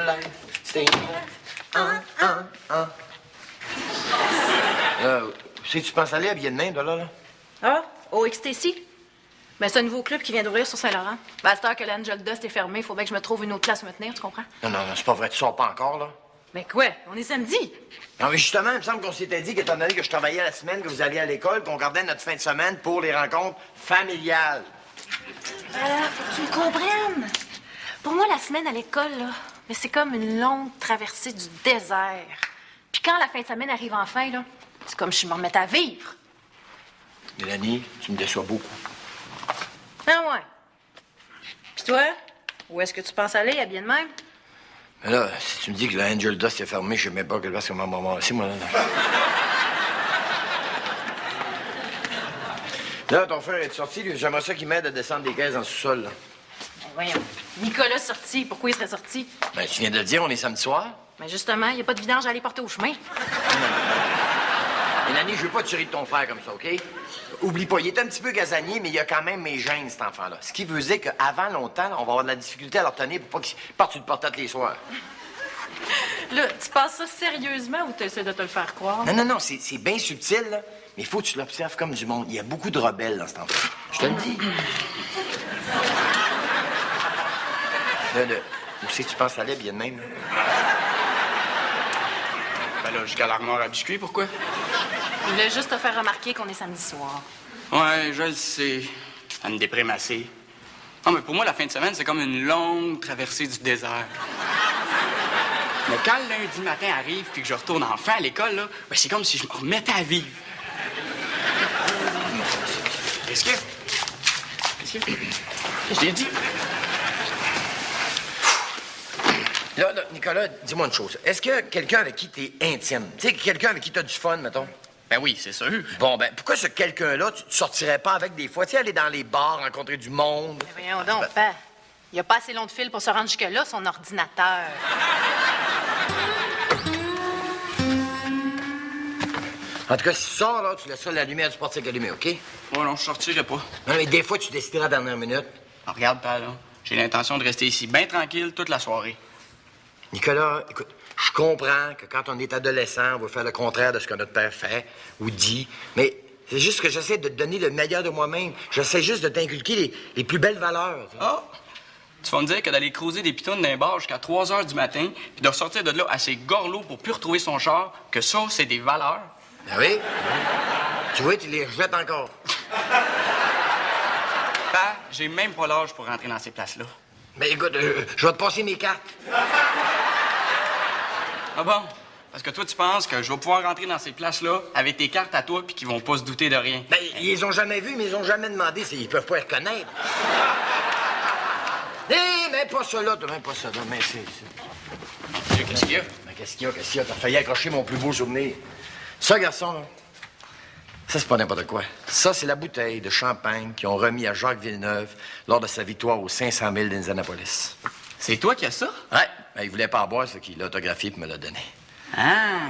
life. Stay si tu penses aller habiller de même, là? Ah, au XTC? Ben, c'est un nouveau club qui vient d'ouvrir sur Saint-Laurent. Ben, à cette heure que l'Angel Dust est fermé, il faut bien que je me trouve une autre place où me tenir, tu comprends? Non, c'est pas vrai, tu sors pas encore, là. Mais quoi? On est samedi. Non, mais justement, il me semble qu'on s'était dit qu'étant donné que je travaillais la semaine, que vous alliez à l'école, qu'on gardait notre fin de semaine pour les rencontres familiales. Faut que tu me comprennes. Pour moi, la semaine à l'école, là, mais c'est comme une longue traversée du désert. Puis quand la fin de semaine arrive enfin, là, c'est comme si je me remettais à vivre. Mélanie, tu me déçois beaucoup. Ah ouais. Puis toi, où est-ce que tu penses aller, habillé de même? Mais là, si tu me dis que le Angel Dust est fermé, je sais même pas quelle place que ma maman... C'est moi, là. Là, ton frère est sorti, lui. J'aimerais ça qu'il m'aide à descendre des caisses en sous-sol, là. Ben voyons. Nicolas sorti. Pourquoi il serait sorti? Ben, tu viens de le dire, on est samedi soir. Ben justement, il n'y a pas de vidange à aller porter au chemin. Mélanie, je veux pas tuer de ton frère comme ça, OK? Oublie pas, il est un petit peu gazanier, mais il a quand même mes gènes, cet enfant-là. Ce qui veut dire qu'avant longtemps, on va avoir de la difficulté à le retenir pour pas qu'il parte sur le portable les soirs. Là, tu penses ça sérieusement ou tu essaies de te le faire croire? Non, c'est bien subtil, là. Mais il faut que tu l'observes comme du monde. Il y a beaucoup de rebelles dans cet enfant. Je te le dis. Là, où c'est que tu penses aller bien de même, là? Ben là, jusqu'à l'armoire à biscuits, pourquoi? Je voulais juste te faire remarquer qu'on est samedi soir. Ouais, je le sais. Ça me déprime assez. Non, mais pour moi, la fin de semaine, c'est comme une longue traversée du désert. Mais quand le lundi matin arrive puis que je retourne enfin à l'école, là, ben c'est comme si je me remettais à vivre. Qu'est-ce que... Je t'ai dit. Là, Nicolas, dis-moi une chose. Est-ce qu'il y a quelqu'un avec qui t'es intime? Tu sais, quelqu'un avec qui t'as du fun, mettons? Ben oui, c'est sûr. Bon, ben, pourquoi ce quelqu'un-là, tu sortirais pas avec des fois? Tu sais, aller dans les bars, rencontrer du monde? Mais voyons donc, père. Il n'y a pas assez long de fil pour se rendre jusque-là, son ordinateur. En tout cas, si tu sors, là, tu laisseras la lumière du portique allumée, OK? Ouais, non, je sortirai pas. Non, mais des fois, tu décideras à la dernière minute. Alors, regarde, père, là. J'ai l'intention de rester ici bien tranquille toute la soirée. Nicolas, écoute, je comprends que quand on est adolescent, on va faire le contraire de ce que notre père fait ou dit, mais c'est juste que j'essaie de te donner le meilleur de moi-même. J'essaie juste de t'inculquer les plus belles valeurs. Tu sais. Ah! Tu vas me dire que d'aller creuser des pitounes d'un bar jusqu'à 3 heures du matin, puis de ressortir de là assez gorlot pour plus retrouver son char, que ça, c'est des valeurs. Ben oui. Tu vois, tu les rejettes encore. Père, j'ai même pas l'âge pour rentrer dans ces places-là. Mais écoute, je vais te passer mes cartes. Ah bon? Parce que toi, tu penses que je vais pouvoir rentrer dans ces places-là avec tes cartes à toi puis qu'ils vont pas se douter de rien. Ben, ils les ont jamais vus, mais ils ont jamais demandé s'ils peuvent pas les reconnaître. Mais pas ça là, même pas ça là, mais c'est... Qu'est-ce qu'il y a? Ben, qu'est-ce qu'il y a? T'as failli accrocher mon plus beau souvenir. Ça, garçon, là, ça, c'est pas n'importe quoi. Ça, c'est la bouteille de champagne qu'ils ont remis à Jacques Villeneuve lors de sa victoire aux 500 000 d'Indianapolis. C'est toi qui as ça? Ouais, ben, il voulait pas en boire, ce qu'il l'a autographié et me l'a donné. Ah!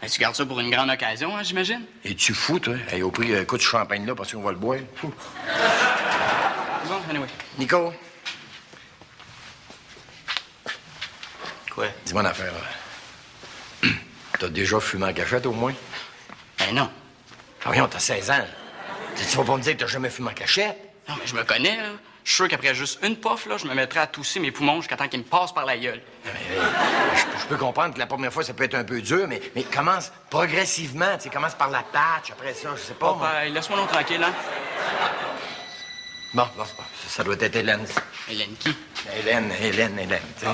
Ben, tu gardes ça pour une grande occasion, hein, j'imagine? Es-tu fou, toi? Hey, au prix, écoute, ce champagne-là, parce qu'on va le boire. Fou. Bon, anyway. Nico, Quoi? dis-moi une affaire, là. T'as déjà fumé en cachette, au moins? Ben non. Ah, voyons, t'as 16 ans. Tu vas pas me dire que t'as jamais fumé en cachette? Non, mais je me connais, là. Je suis sûr qu'après juste une puff, là, je me mettrais à tousser mes poumons jusqu'à temps qu'ils me passent par la gueule. Je peux comprendre que la première fois, ça peut être un peu dur, mais commence progressivement. Tu sais, commence par la patch, après ça, je sais pas. Oh, ben, laisse-moi non tranquille, hein? Bon, ça doit être Hélène. Hélène qui? Hélène, tu sais.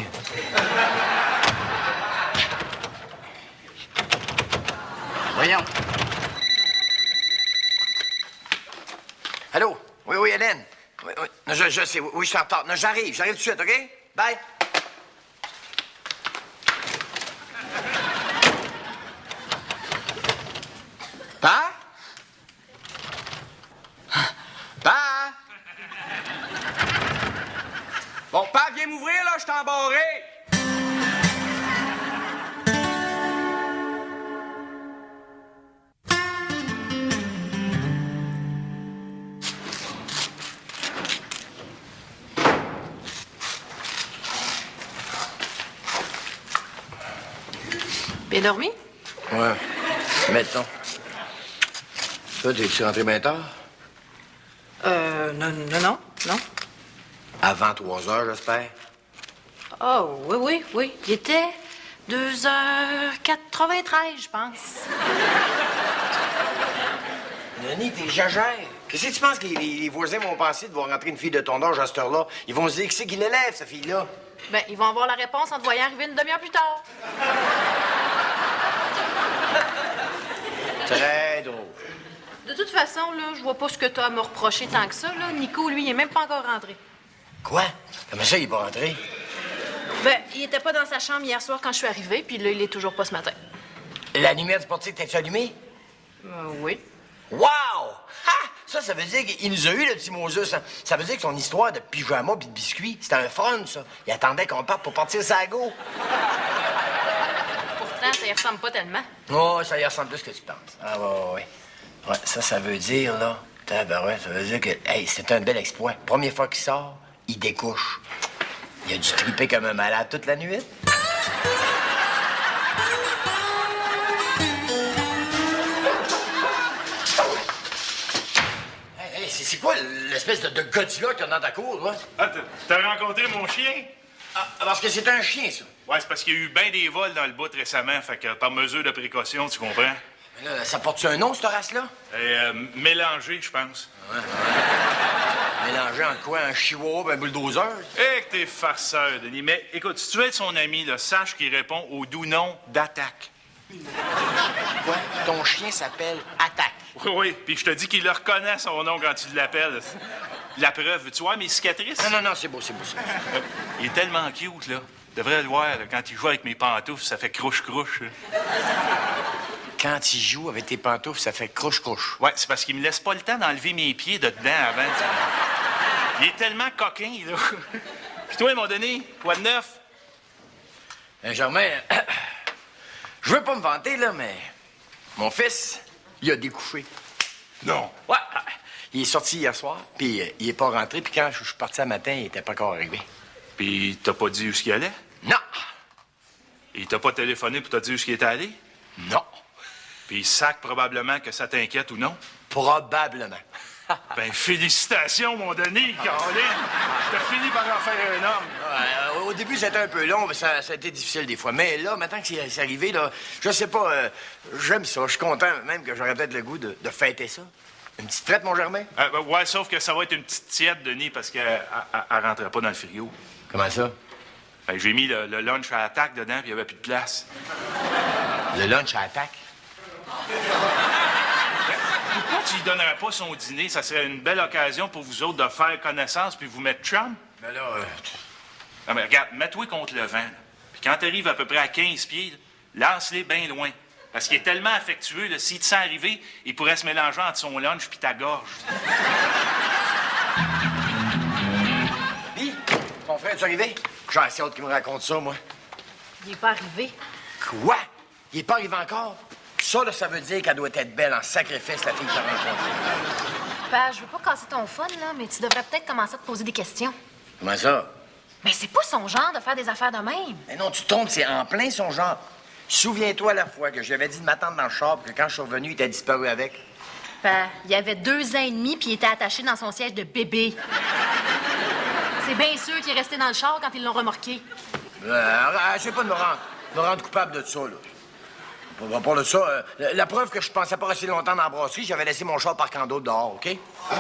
Voyons. Allô? Oui, Hélène. Oui. Je sais, oui, je suis en retard. Non, j'arrive tout de suite, OK? Bye. Pa? Pa? Bon, père, viens m'ouvrir, là, je t'ai embarré. Bien dormi? Ouais. Mettons. Toi, t'es-tu rentré bien tard? Non. Avant 3 heures, j'espère. Oh, oui. Il était 2h93, je pense. Denis, t'es jagère. Qu'est-ce que tu penses que les voisins vont penser de voir rentrer une fille de ton âge à cette heure-là? Ils vont se dire que c'est qui l'élève, cette fille-là. Ben, ils vont avoir la réponse en te voyant arriver une demi-heure plus tard. Très drôle. De toute façon, là, je vois pas ce que t'as à me reprocher tant que ça, là. Nico, lui, il est même pas encore rentré. Quoi? Comment ça, il est pas rentré? Ben, il était pas dans sa chambre hier soir quand je suis arrivée, puis là, il est toujours pas ce matin. La lumière du portique, t'as-tu allumée? Oui. Wow! Ha! Ça veut dire qu'il nous a eu, le petit Moses. Ça veut dire que son histoire de pyjama puis de biscuits, c'était un fun, ça. Il attendait qu'on parte pour partir sa go. Pourtant, ça y ressemble pas tellement. Oh, ça y ressemble plus que tu penses. Ah, ouais. Ouais, ça veut dire, là, tabarouette, ça veut dire que, hey, c'est un bel exploit. Première fois qu'il sort, il découche. Il a dû triper comme un malade toute la nuit. Hey, c'est quoi l'espèce de Godzilla que t'as dans ta cour, toi? Ah, t'as rencontré mon chien? Ah, parce que c'est un chien, ça. Ouais, c'est parce qu'il y a eu bien des vols dans le bout récemment, fait que par mesure de précaution, tu comprends? Mais là, ça porte-tu un nom, cette race-là? Mélangé, je pense. Mélangé en quoi? Un chihuahua et un bulldozer? Eh, que t'es farceur, Denis. Mais écoute, si tu veux être son ami, là, sache qu'il répond au doux nom d'attaque. Quoi? Ton chien s'appelle Attaque. Oui, puis je te dis qu'il le reconnaît son nom quand tu l'appelles. La preuve, veux-tu voir mes cicatrices? Non, c'est beau, ça. Il est tellement cute, là. Devrais le voir, là, quand il joue avec mes pantoufles, ça fait crouche-crouche. Là. Quand il joue avec tes pantoufles, ça fait crouche-crouche. Ouais, c'est parce qu'il me laisse pas le temps d'enlever mes pieds de dedans avant. Il est tellement coquin, là. Puis toi, mon Denis, quoi de neuf? Germain, je veux pas me vanter, là, mais mon fils, il a découché. Non. Ouais, il est sorti hier soir, puis il est pas rentré, puis quand je suis parti ce matin, il était pas encore arrivé. Puis t'as pas dit où il allait? Non! Il t'a pas téléphoné pour te dire où il était allé? Non! Puis il sac probablement que ça t'inquiète ou non? Probablement. Ben, félicitations, mon Denis, Caroline! T'as fini par en faire un homme. Au début, c'était un peu long, mais ça a été difficile des fois. Mais là, maintenant que c'est arrivé, là, je sais pas, j'aime ça. Je suis content même que j'aurais peut-être le goût de fêter ça. Une petite traite, mon Germain? Ouais, sauf que ça va être une petite tiède, Denis, parce qu'elle rentrait pas dans le frigo. Comment ça? Ben, j'ai mis le lunch à attaque dedans, puis il y avait plus de place. Le lunch à Attaque? Pourquoi tu lui donnerais pas son dîner? Ça serait une belle occasion pour vous autres de faire connaissance puis vous mettre chum. Ben là, Non, mais regarde, mets-toi contre le vent. Là. Puis quand t'arrives à peu près à 15 pieds, là, lance-les bien loin. Parce qu'il est tellement affectueux, là, s'il te sent arriver, il pourrait se mélanger entre son lunch puis ta gorge. Puis, ton frère, es-tu arrivé? J'ai assez hâte qu'il me raconte ça, moi. Il est pas arrivé. Quoi? Il est pas arrivé encore? Ça, là, ça veut dire qu'elle doit être belle en sacrifice, la fille que t'as rencontrée. Ben, je veux pas casser ton fun, là, mais tu devrais peut-être commencer à te poser des questions. Comment ça? Mais c'est pas son genre de faire des affaires de même. Mais non, tu te trompes, c'est en plein son genre. Souviens-toi la fois que j'avais dit de m'attendre dans le char, puis que quand je suis revenu, il était disparu avec. Ben, il avait 2 ans et demi, puis il était attaché dans son siège de bébé. C'est bien sûr qu'il est resté dans le char quand ils l'ont remorqué. Essaye pas de me rendre coupable de ça, là. À part de ça, la preuve que je pensais pas rester longtemps dans la brasserie, j'avais laissé mon char parquant d'autre dehors, OK? À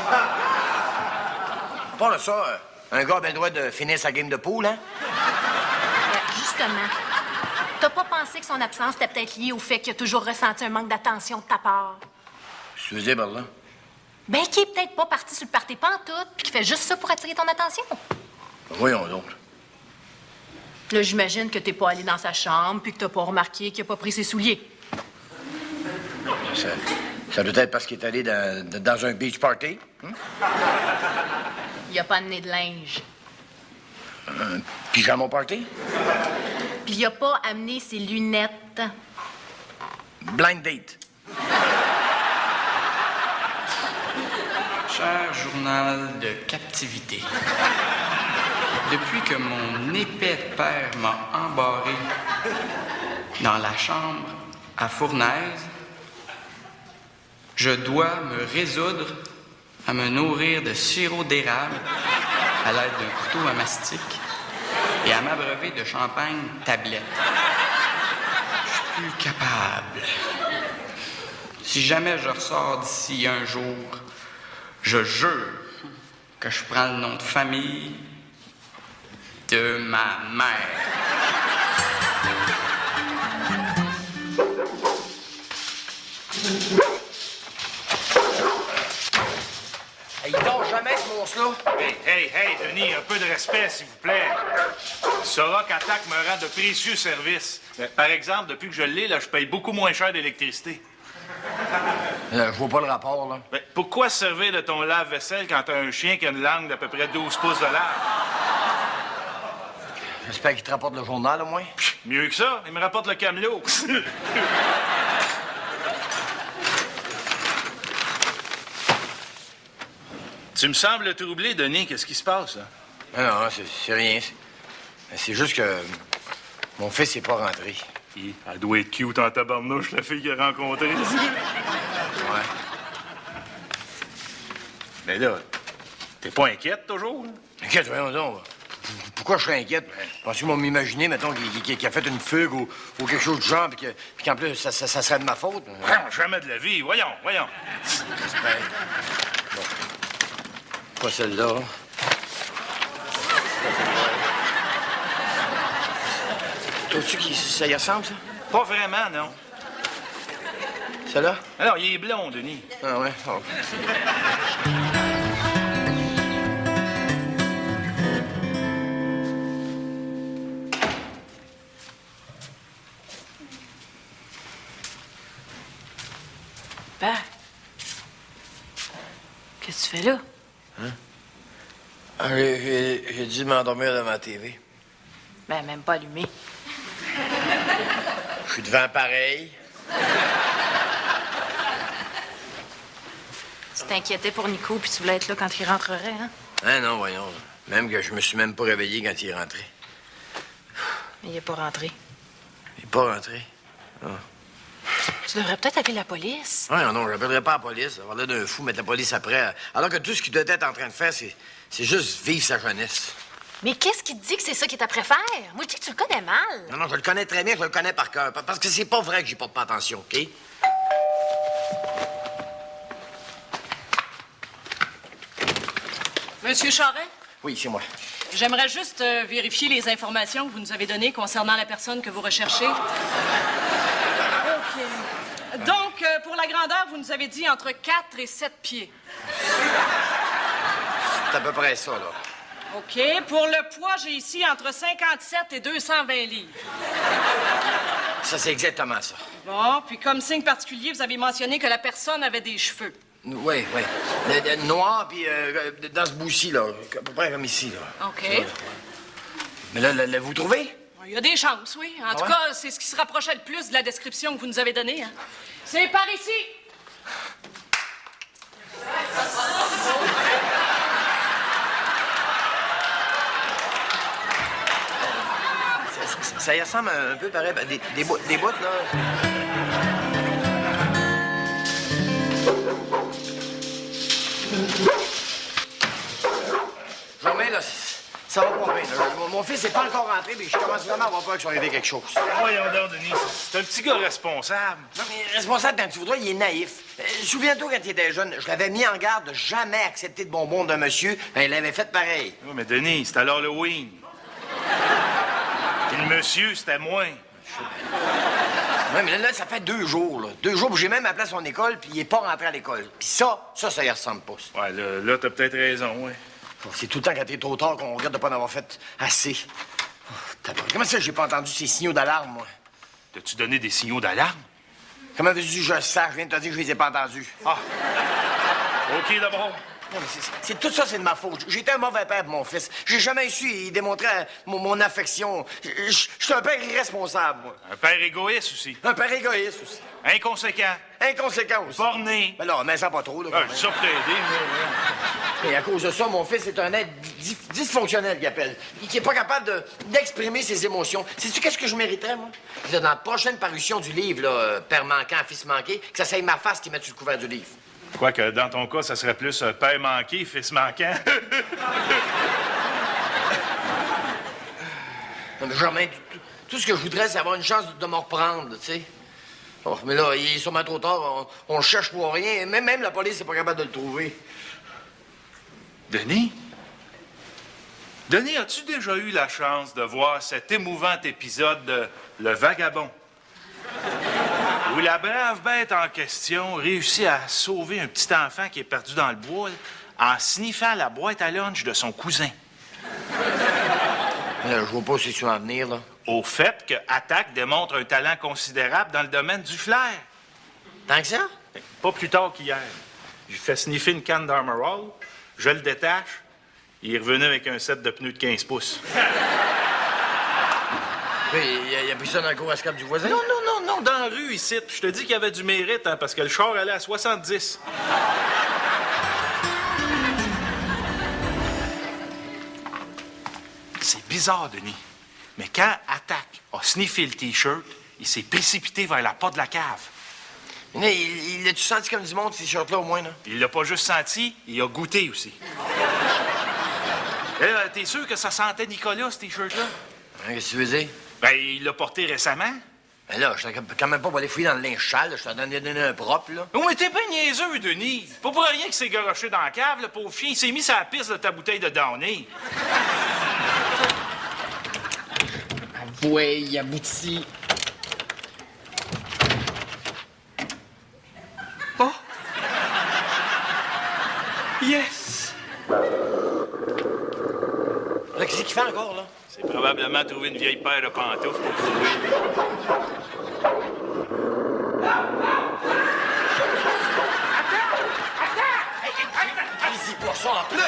part de ça, un gars a bien le droit de finir sa game de poule, hein? Justement, t'as pas pensé que son absence était peut-être liée au fait qu'il a toujours ressenti un manque d'attention de ta part? Qu'est-ce que tu veux dire par là? Ben, qu'il est peut-être pas parti sur le party pantoute, puis qu'il fait juste ça pour attirer ton attention. Voyons donc. Là, j'imagine que t'es pas allé dans sa chambre, puis que t'as pas remarqué qu'il a pas pris ses souliers. Ça doit être parce qu'il est allé dans un beach party. Hein? Il a pas amené de linge. Un pyjama party? Puis il a pas amené ses lunettes. Blind date. Cher journal de captivité, depuis que mon épais père m'a embarré, dans la chambre à fournaise, je dois me résoudre à me nourrir de sirop d'érable à l'aide d'un couteau à mastic et à m'abreuver de champagne tablette. Je suis plus capable. Si jamais je ressors d'ici un jour, je jure que je prends le nom de famille de ma mère. Il dort jamais, ce monstre-là. Hey, Denis, un peu de respect, s'il vous plaît. Soroc Attack me rend de précieux services. Par exemple, depuis que je l'ai, là, je paye beaucoup moins cher d'électricité. Je vois pas le rapport, là. Ben, pourquoi se servir de ton lave-vaisselle quand t'as un chien qui a une langue d'à peu près 12 pouces de large? J'espère qu'il te rapporte le journal, au moins. Mieux que ça, il me rapporte le camelot. Tu me sembles troublé, Denis. Qu'est-ce qui se passe, là? Non, c'est rien. C'est juste que mon fils n'est pas rentré. Elle doit être cute en tabarnouche, la fille qu'il a rencontrée. Ouais. Mais là, t'es pas inquiète toujours? Là? Inquiète, voyons donc. Pourquoi je serais inquiète? Parce qu'ils m'ont imaginé, mettons, qu'il a fait une fugue ou quelque chose du genre, puis qu'en plus, ça serait de ma faute. Non, jamais de la vie. Voyons. J'espère. Bon. Pas celle-là. Trouves-tu que ça y ressemble, ça? Pas vraiment, non. Celle-là? Alors, il est blond, Denis. Ah ouais? Oh. Ben, qu'est-ce que tu fais là? Ah, j'ai dû m'endormir devant la TV. Ben, même pas allumé. Je suis devant pareil. Tu t'inquiétais pour Nico, puis tu voulais être là quand il rentrerait, hein? Ah non, voyons. Même que je me suis même pas réveillé quand il est rentré. Mais il est pas rentré. Il est pas rentré. Ah. Tu devrais peut-être appeler la police. Ouais, non, j'appellerai pas la police. Avoir l'air d'un fou, mettre la police après. Alors que tout ce qu'il doit être en train de faire, c'est juste vivre sa jeunesse. Mais qu'est-ce qui te dit que c'est ça qui est ta préfère? Moi, je dis que tu le connais mal. Non, je le connais très bien, je le connais par cœur. Parce que c'est pas vrai que j'y porte pas attention, OK? Monsieur Charret, Oui, c'est moi. j'aimerais juste vérifier les informations que vous nous avez données concernant la personne que vous recherchez. OK. Donc, pour la grandeur, vous nous avez dit entre 4 et 7 pieds. C'est à peu près ça, là. OK. Pour le poids, j'ai ici entre 57 et 220 livres. Ça, c'est exactement ça. Bon, puis comme signe particulier, vous avez mentionné que la personne avait des cheveux. Oui. Le noir, puis dans ce bout-ci, là. À peu près comme ici, là. OK. Là. Mais là, l'avez-vous trouvé? Il y a des chances, oui. En tout ouais? cas, c'est ce qui se rapprochait le plus de la description que vous nous avez donnée. Hein. C'est par ici. Ça y ressemble un peu pareil. Ben, des bouts, là. Germain, là, ça va pas bien. Là. Mon fils n'est pas encore rentré, mais je commence vraiment à avoir peur qu'il soit arrivé quelque chose. Voyons donc, Denis. C'est un petit gars responsable. Non, mais responsable, quand tu voudras, il est naïf. Souviens-toi, quand il était jeune, je l'avais mis en garde de jamais accepter de bonbons d'un monsieur. Ben, il avait fait pareil. Oui, mais Denis, c'était à l'Halloween. Et le monsieur, c'était moi. Oui, mais là, ça fait 2 jours, là. 2 jours, puis j'ai même appelé à son école, puis il est pas rentré à l'école. Puis ça y ressemble pas, ça. Ouais, là t'as peut-être raison, oui. C'est tout le temps quand t'es trop tard qu'on regarde de pas en avoir fait assez. Comment ça, j'ai pas entendu ces signaux d'alarme, moi? T'as-tu donné des signaux d'alarme? Comment veux-tu que je sache? Je viens de te dire que je les ai pas entendus. Ah. OK, d'abord. Non, mais c'est tout ça, c'est de ma faute. J'ai été un mauvais père pour mon fils. J'ai jamais su y démontrer mon affection. Je suis un père irresponsable, moi. Un père égoïste aussi. Un père égoïste aussi. Inconséquent. Inconséquent aussi. Borné. Mais là, mais ça pas trop, là. Ah, je suis sûr que t'as aidé, moi. Et à cause de ça, mon fils est un être dysfonctionnel, qu'il appelle. Qui est pas capable d'exprimer ses émotions. Sais-tu qu'est-ce que je mériterais, moi? Dans la prochaine parution du livre, là, Père manquant, fils manqué, que ça soit ma face qui mette sur le couvert du livre. Quoique, dans ton cas, ça serait plus père manqué, fils manquant. Non, mais Germain, tout ce que je voudrais, c'est avoir une chance de me reprendre, tu sais. Oh, mais là, il est sûrement trop tard. On le cherche pour rien. Même la police n'est pas capable de le trouver. Denis? Denis, as-tu déjà eu la chance de voir cet émouvant épisode de Le Vagabond? Où la brave bête en question réussit à sauver un petit enfant qui est perdu dans le bois en sniffant la boîte à lunch de son cousin. Je vois pas si tu vas en venir, là. Au fait que Attaque démontre un talent considérable dans le domaine du flair. Tant que ça? Pas plus tard qu'hier. J'ai fait sniffer une canne d'Armor All, je le détache, il est revenu avec un set de pneus de 15 pouces. Il a pris ça dans le cours à scap du voisin? Non, dans la rue, ici. Je te dis qu'il y avait du mérite, hein, parce que le char allait à 70. C'est bizarre, Denis. Mais quand Attaque a sniffé le T-shirt, il s'est précipité vers la porte de la cave. Mais il a-tu senti comme du monde, ce t-shirt-là, au moins, là? Il l'a pas juste senti, il a goûté aussi. T'es sûr que ça sentait Nicolas, ce T-shirt-là? Qu'est-ce que tu veux dire? Ben, il l'a porté récemment. Ben là, je quand même pas pour aller fouiller dans le linge sale, je t'en donné un propre, là. Oh, mais t'es bien niaiseux, Denis. Pas pour rien qu'il s'est garoché dans la cave, le pauvre chien. Il s'est mis sur la piste de ta bouteille de Downy. Ouais, il aboutit. Oh! Yes! Là, qu'est-ce qu'il fait encore, là? C'est probablement trouver une vieille paire de pantoufles pour trouver. Allez-y pour ça en plus!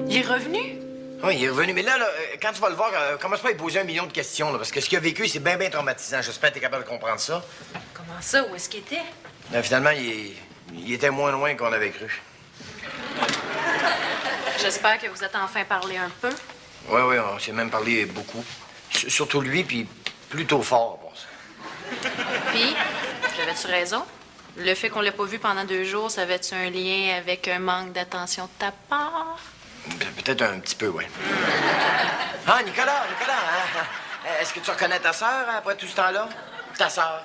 Il est revenu? Oui, il est revenu. Mais là, quand tu vas le voir, commence pas à lui poser 1 million de questions, là, parce que ce qu'il a vécu, c'est bien traumatisant. J'espère que t'es capable de comprendre ça. Comment ça? Où est-ce qu'il était? Finalement, il était moins loin qu'on avait cru. J'espère que vous êtes enfin parlé un peu. Oui, on s'est même parlé beaucoup. Surtout lui, puis plutôt fort, pour ça. Puis, j'avais-tu raison? Le fait qu'on l'ait pas vu pendant 2 jours, ça avait-tu un lien avec un manque d'attention de ta part? Peut-être un petit peu, oui. Ah, Nicolas, hein? Est-ce que tu reconnais ta sœur après tout ce temps-là? Ta sœur?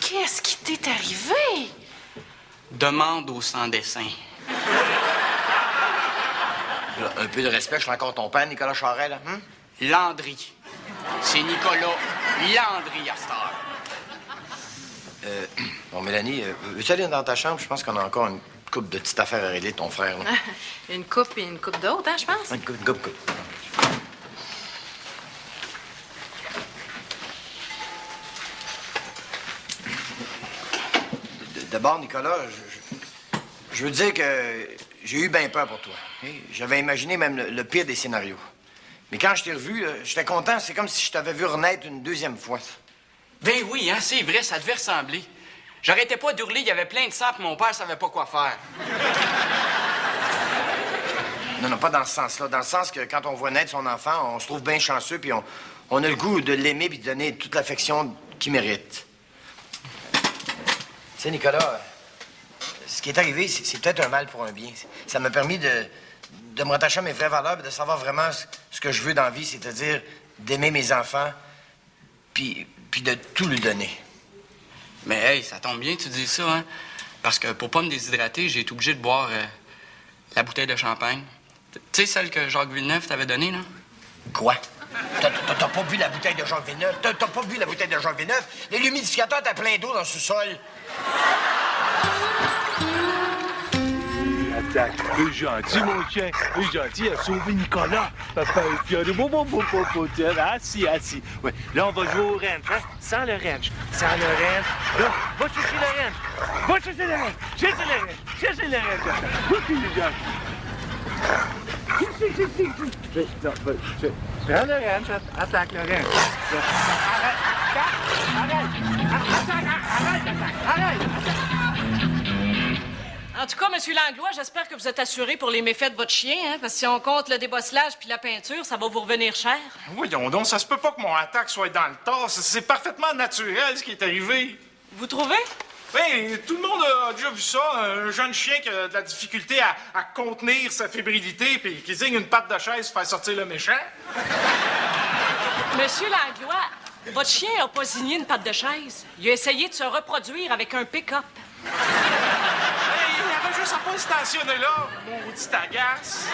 Qu'est-ce qui t'est arrivé? Demande au sans-dessin. Là, un peu de respect, je suis encore ton père, Nicolas Charest, là. Landry. C'est Nicolas Landry à cette heure. Bon, Mélanie, veux-tu aller dans ta chambre? Je pense qu'on a encore une couple de petites affaires à régler de ton frère, là. Une coupe et une coupe d'autres, hein, je pense? Une coupe. D'abord, Nicolas, je veux dire que j'ai eu bien peur pour toi. OK? J'avais imaginé même le pire des scénarios. Mais quand je t'ai revu, j'étais content. C'est comme si je t'avais vu renaître une 2e fois. Ben oui, hein, c'est vrai, ça devait ressembler. J'arrêtais pas d'hurler, il y avait plein de sang, puis mon père savait pas quoi faire. Non, pas dans ce sens-là. Dans le sens que quand on voit naître son enfant, on se trouve bien chanceux, puis on a le goût de l'aimer puis de donner toute l'affection qu'il mérite. Tu sais, Nicolas, ce qui est arrivé, c'est peut-être un mal pour un bien. Ça m'a permis de me rattacher à mes vraies valeurs et de savoir vraiment ce que je veux dans la vie, c'est-à-dire d'aimer mes enfants puis de tout lui donner. Mais hey, ça tombe bien que tu dis ça, hein? Parce que pour pas me déshydrater, j'ai été obligé de boire la bouteille de champagne. Tu sais, celle que Jacques Villeneuve t'avait donnée, là? Quoi? T'as pas bu la bouteille de Jacques Villeneuve? T'as pas bu la bouteille de Jacques Villeneuve? L'humidificateur, t'as plein d'eau dans le sous-sol. Attaque. Gentil, mon chien. Gentil, a sauvé Nicolas. Papa est fier de bon. Assis. Ouais. Là, on va jouer au ranch, hein? Sans le ranch. Là, va chercher le ranch. Cherchez le ranch. Ok, les gars. Non, prends le ranch, attaque le ranch. Arrête! En tout cas, M. Langlois, j'espère que vous êtes assuré pour les méfaits de votre chien, hein, parce que si on compte le débosselage puis la peinture, ça va vous revenir cher. Voyons donc, ça se peut pas que mon attaque soit dans le tort. C'est parfaitement naturel, ce qui est arrivé. Vous trouvez? Ben, tout le monde a déjà vu ça. Un jeune chien qui a de la difficulté à contenir sa fébrilité puis qui zigne une patte de chaise pour faire sortir le méchant. Monsieur Langlois, votre chien a pas zigné une patte de chaise. Il a essayé de se reproduire avec un pick-up. Hey, il avait juste à pas le stationner là, maudit agace.